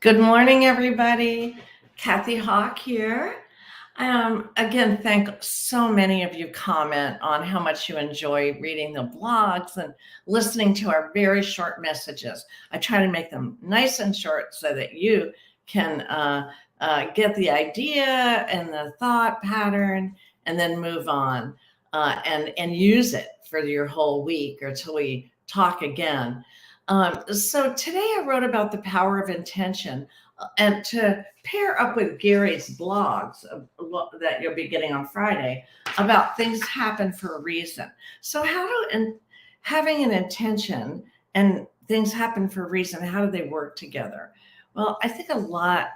Good morning, everybody. Kathy Hawk here. Again, thank so many of you comment on how much you enjoy reading the blogs and listening to our very short messages. I try to make them nice and short so that you can get the idea and the thought pattern and then move on and use it for your whole week or till we talk again. So today I wrote about the power of intention and to pair up with Gary's blogs that you'll be getting on Friday about things happen for a reason. So having an intention and things happen for a reason, how do they work together? Well, I think what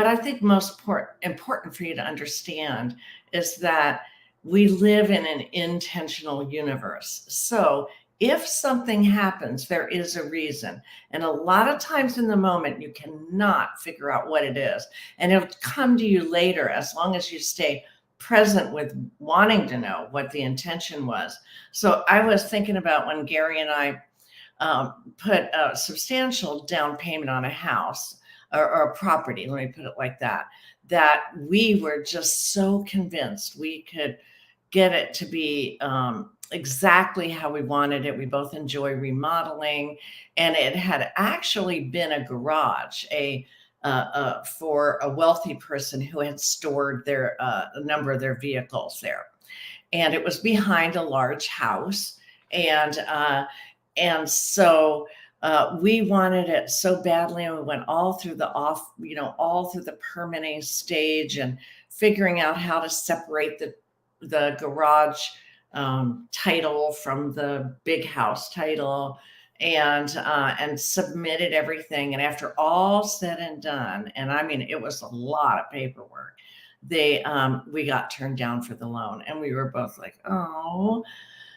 I think most important for you to understand is that we live in an intentional universe. So if something happens, there is a reason. And a lot of times in the moment, you cannot figure out what it is. And it'll come to you later as long as you stay present with wanting to know what the intention was. So I was thinking about when Gary and I put a substantial down payment on a house or a property, let me put it like that, that we were just so convinced we could get it to be exactly how we wanted it. We both enjoy remodeling, and it had actually been a garage, for a wealthy person who had stored a number of their vehicles there, and it was behind a large house, and so we wanted it so badly, and we went all through all through the permitting stage and figuring out how to separate the garage title from the big house title, and submitted everything. And after all said and done, and I mean, it was a lot of paperwork, we got turned down for the loan, and we were both like, oh,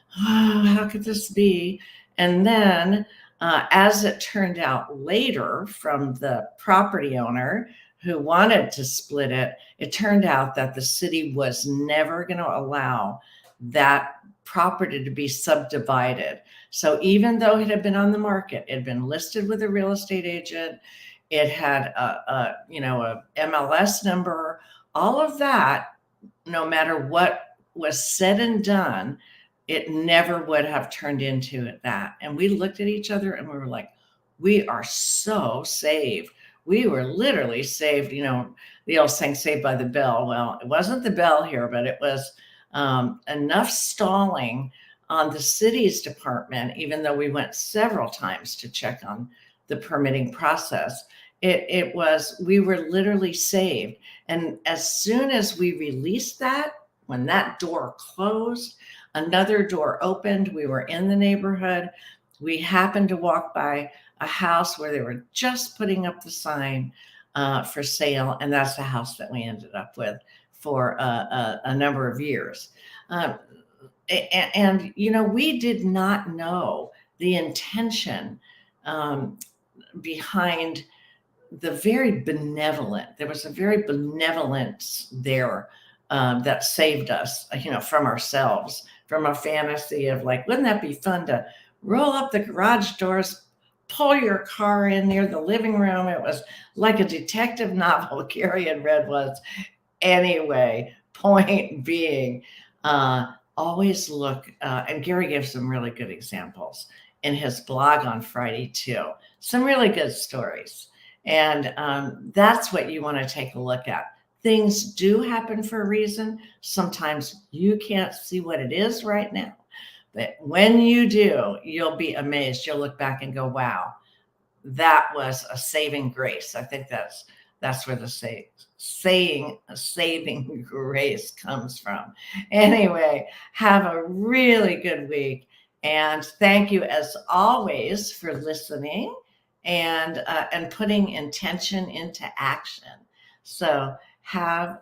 how could this be? And then, as it turned out later, from the property owner who wanted to split it, it turned out that the city was never going to allow that property to be subdivided. So even though it had been on the market, it had been listed with a real estate agent, it had a MLS number, all of that, no matter what was said and done, it never would have turned into that. And we looked at each other and we were like, we are so saved. We were literally saved, the old saying, saved by the bell. Well, it wasn't the bell here, but it was enough stalling on the city's department, even though we went several times to check on the permitting process. We were literally saved. And as soon as we released that, when that door closed, another door opened. We were in the neighborhood. We happened to walk by a house where they were just putting up the sign for sale. And that's the house that we ended up with for a number of years. We did not know the intention behind there was a very benevolence there that saved us, from ourselves, from a fantasy of like, wouldn't that be fun to roll up the garage doors, pull your car in near the living room? It was like a detective novel Gary had read was. Anyway, point being, always look, and Gary gives some really good examples in his blog on Friday too. Some really good stories. And that's what you want to take a look at. Things do happen for a reason. Sometimes you can't see what it is right now, but when you do, you'll be amazed. You'll look back and go, wow, that was a saving grace. I think that's where the saying a saving grace comes from. Anyway, have a really good week. And thank you as always for listening and putting intention into action. So have